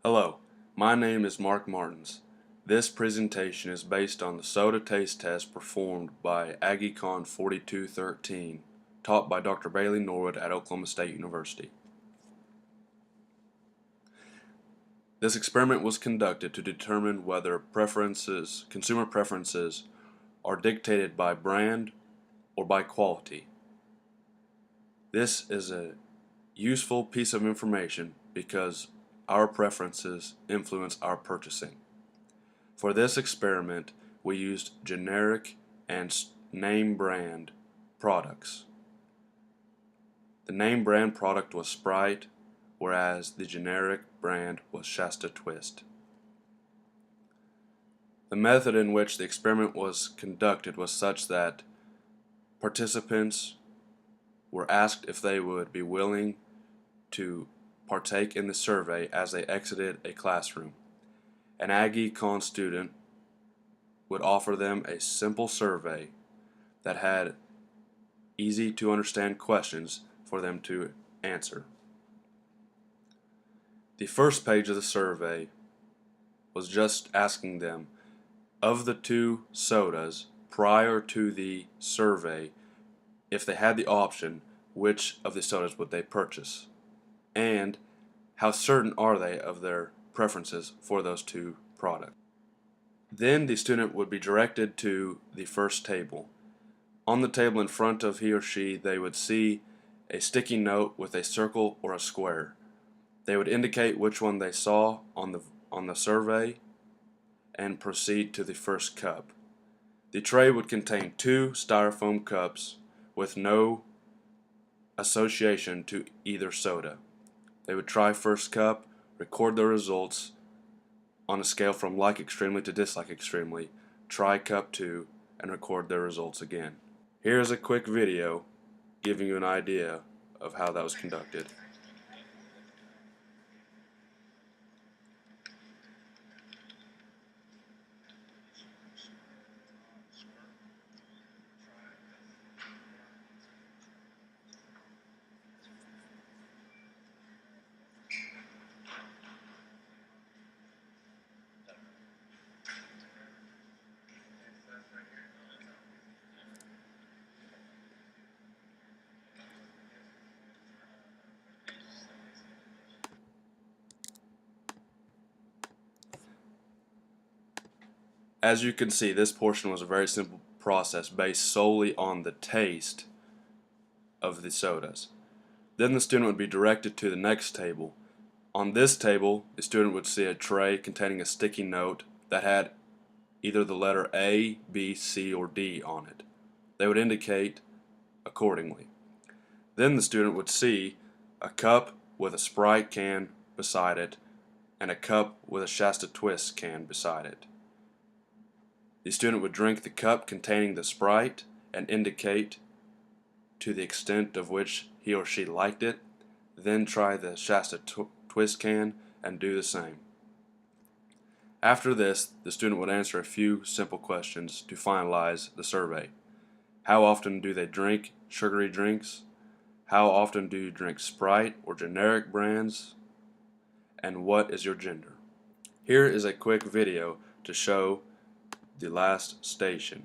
Hello, my name is Mark Martins. This presentation is based on the soda taste test performed by AGEC 4213, taught by Dr. Bailey Norwood at Oklahoma State University. This experiment was conducted to determine whether consumer preferences are dictated by brand or by quality. This is a useful piece of information because our preferences influence our purchasing. For this experiment, we used generic and name brand products. The name brand product was Sprite, whereas the generic brand was Shasta Twist. The method in which the experiment was conducted was such that participants were asked if they would be willing to partake in the survey as they exited a classroom. An AGEC student would offer them a simple survey that had easy to understand questions for them to answer. The first page of the survey was just asking them, of the two sodas prior to the survey, if they had the option, which of the sodas would they purchase? And how certain are they of their preferences for those two products? Then the student would be directed to the first table. On the table in front of he or she, they would see a sticky note with a circle or a square. They would indicate which one they saw on the survey and proceed to the first cup. The tray would contain 2 styrofoam cups with no association to either soda. They would try first cup, record the results on a scale from like extremely to dislike extremely, try cup 2, and record their results again. Here is a quick video giving you an idea of how that was conducted. As you can see, this portion was a very simple process based solely on the taste of the sodas. Then the student would be directed to the next table. On this table, the student would see a tray containing a sticky note that had either the letter A, B, C, or D on it. They would indicate accordingly. Then the student would see a cup with a Sprite can beside it and a cup with a Shasta Twist can beside it. The student would drink the cup containing the Sprite and indicate to the extent of which he or she liked it, then try the Shasta Twist can and do the same. After this, the student would answer a few simple questions to finalize the survey. How often do they drink sugary drinks? How often do you drink Sprite or generic brands? And what is your gender? Here is a quick video to show the last station.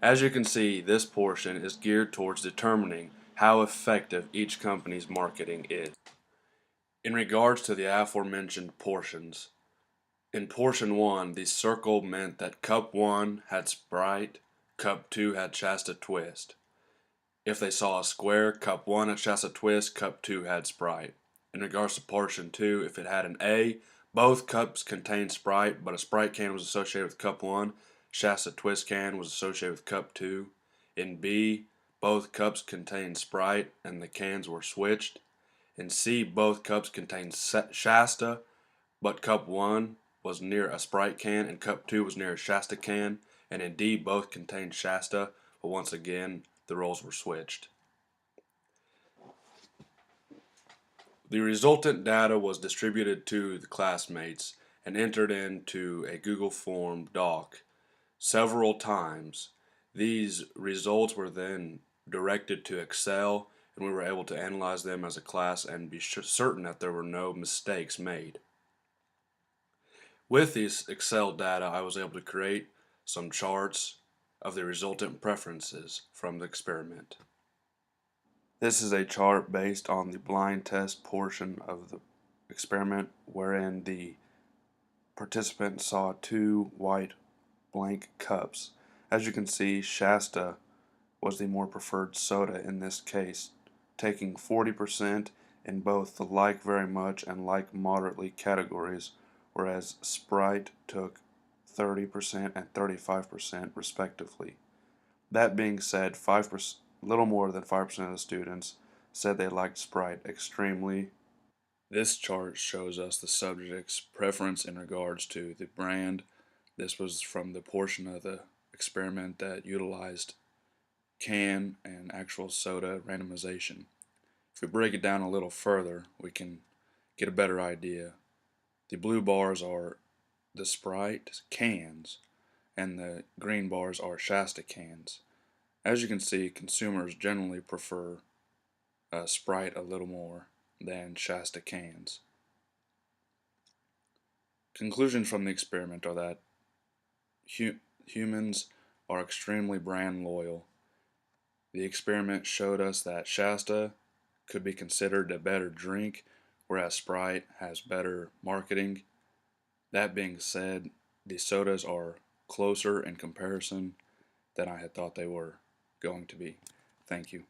As you can see, this portion is geared towards determining how effective each company's marketing is. In regards to the aforementioned portions, in portion 1, the circle meant that cup 1 had Sprite, cup 2 had Shasta Twist. If they saw a square, cup 1 had Shasta Twist, cup 2 had Sprite. In regards to portion 2, if it had an A, both cups contained Sprite, but a Sprite can was associated with cup 1, Shasta Twist can was associated with cup 2. In B, both cups contained Sprite and the cans were switched. In C, both cups contained Shasta, but cup 1 was near a Sprite can and cup 2 was near a Shasta can. And in D, both contained Shasta, but once again, the roles were switched. The resultant data was distributed to the classmates and entered into a Google Form doc several times. These results were then directed to Excel, and we were able to analyze them as a class and be certain that there were no mistakes made. With these Excel data, I was able to create some charts of the resultant preferences from the experiment. This is a chart based on the blind test portion of the experiment, wherein the participant saw two white blank cups. As you can see, Shasta was the more preferred soda in this case, taking 40% in both the like very much and like moderately categories, whereas Sprite took 30% and 35% respectively. That being said, 5%, little more than 5% of the students said they liked Sprite extremely. This chart shows us the subject's preference in regards to the brand. This was from the portion of the experiment that utilized can and actual soda randomization. If we break it down a little further, we can get a better idea. The blue bars are the Sprite cans, and the green bars are Shasta cans. As you can see, consumers generally prefer Sprite a little more than Shasta cans. Conclusions from the experiment are that humans are extremely brand loyal. The experiment showed us that Shasta could be considered a better drink, whereas Sprite has better marketing. That being said, the sodas are closer in comparison than I had thought they were going to be. Thank you.